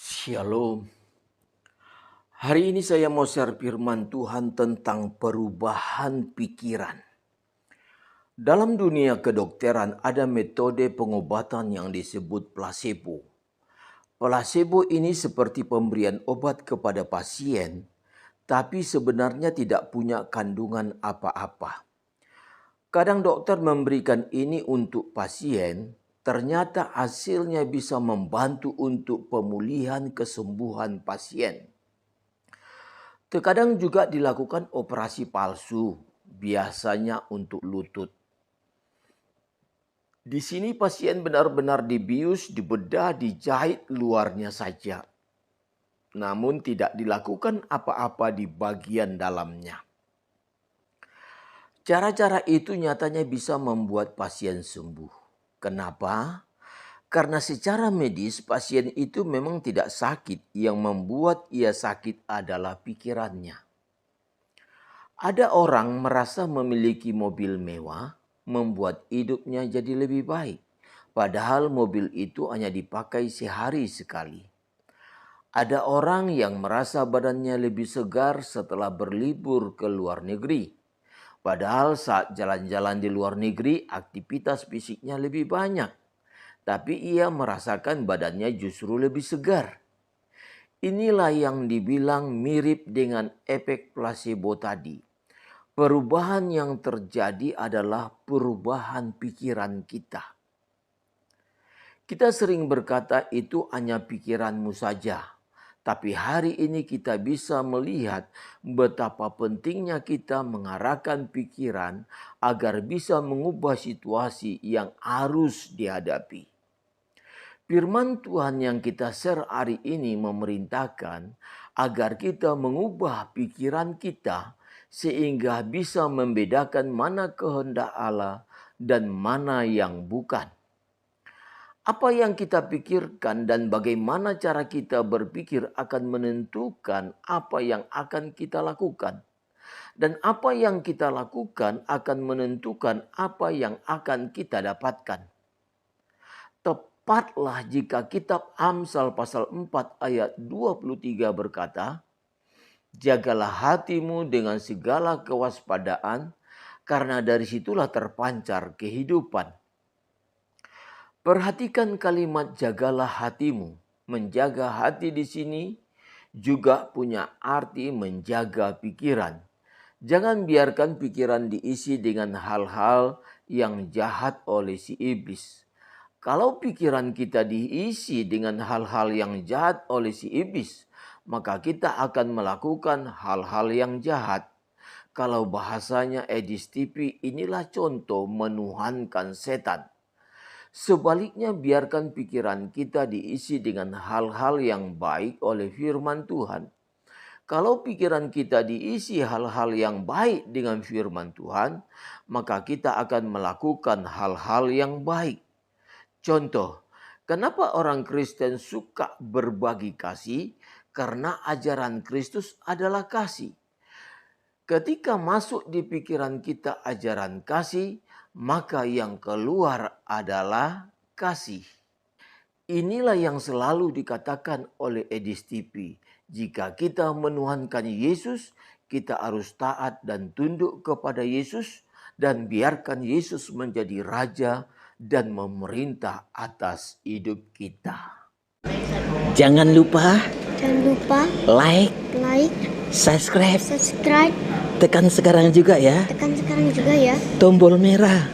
Shalom. Hari ini saya mau share firman Tuhan tentang perubahan pikiran. Dalam dunia kedokteran ada metode pengobatan yang disebut placebo. Placebo ini seperti pemberian obat kepada pasien, tapi sebenarnya tidak punya kandungan apa-apa. Kadang dokter memberikan ini untuk pasien, ternyata hasilnya bisa membantu untuk pemulihan kesembuhan pasien. Terkadang juga dilakukan operasi palsu, biasanya untuk lutut. Di sini pasien benar-benar dibius, dibedah, dijahit luarnya saja. Namun tidak dilakukan apa-apa di bagian dalamnya. Cara-cara itu nyatanya bisa membuat pasien sembuh. Kenapa? Karena secara medis pasien itu memang tidak sakit, yang membuat ia sakit adalah pikirannya. Ada orang merasa memiliki mobil mewah, membuat hidupnya jadi lebih baik. Padahal mobil itu hanya dipakai sehari sekali. Ada orang yang merasa badannya lebih segar setelah berlibur ke luar negeri. Padahal saat jalan-jalan di luar negeri, aktivitas fisiknya lebih banyak. Tapi ia merasakan badannya justru lebih segar. Inilah yang dibilang mirip dengan efek placebo tadi. Perubahan yang terjadi adalah perubahan pikiran kita. Kita sering berkata itu hanya pikiranmu saja. Tapi hari ini kita bisa melihat betapa pentingnya kita mengarahkan pikiran agar bisa mengubah situasi yang harus dihadapi. Firman Tuhan yang kita share hari ini memerintahkan agar kita mengubah pikiran kita sehingga bisa membedakan mana kehendak Allah dan mana yang bukan. Apa yang kita pikirkan dan bagaimana cara kita berpikir akan menentukan apa yang akan kita lakukan. Dan apa yang kita lakukan akan menentukan apa yang akan kita dapatkan. Tepatlah jika kitab Amsal pasal 4 ayat 23 berkata, "Jagalah hatimu dengan segala kewaspadaan, karena dari situlah terpancar kehidupan." Perhatikan kalimat jagalah hatimu. Menjaga hati di sini juga punya arti menjaga pikiran. Jangan biarkan pikiran diisi dengan hal-hal yang jahat oleh si iblis. Kalau pikiran kita diisi dengan hal-hal yang jahat oleh si iblis, maka kita akan melakukan hal-hal yang jahat. Kalau bahasanya Edis TV, inilah contoh menuhankan setan. Sebaliknya biarkan pikiran kita diisi dengan hal-hal yang baik oleh firman Tuhan. Kalau pikiran kita diisi hal-hal yang baik dengan firman Tuhan, maka kita akan melakukan hal-hal yang baik. Contoh, kenapa orang Kristen suka berbagi kasih? Karena ajaran Kristus adalah kasih. Ketika masuk di pikiran kita ajaran kasih, maka yang keluar adalah kasih. Inilah yang selalu dikatakan oleh Edis TV. Jika kita menuhankan Yesus, kita harus taat dan tunduk kepada Yesus dan biarkan Yesus menjadi Raja dan memerintah atas hidup kita. Jangan lupa like, subscribe. Tekan sekarang juga ya. Tombol merah.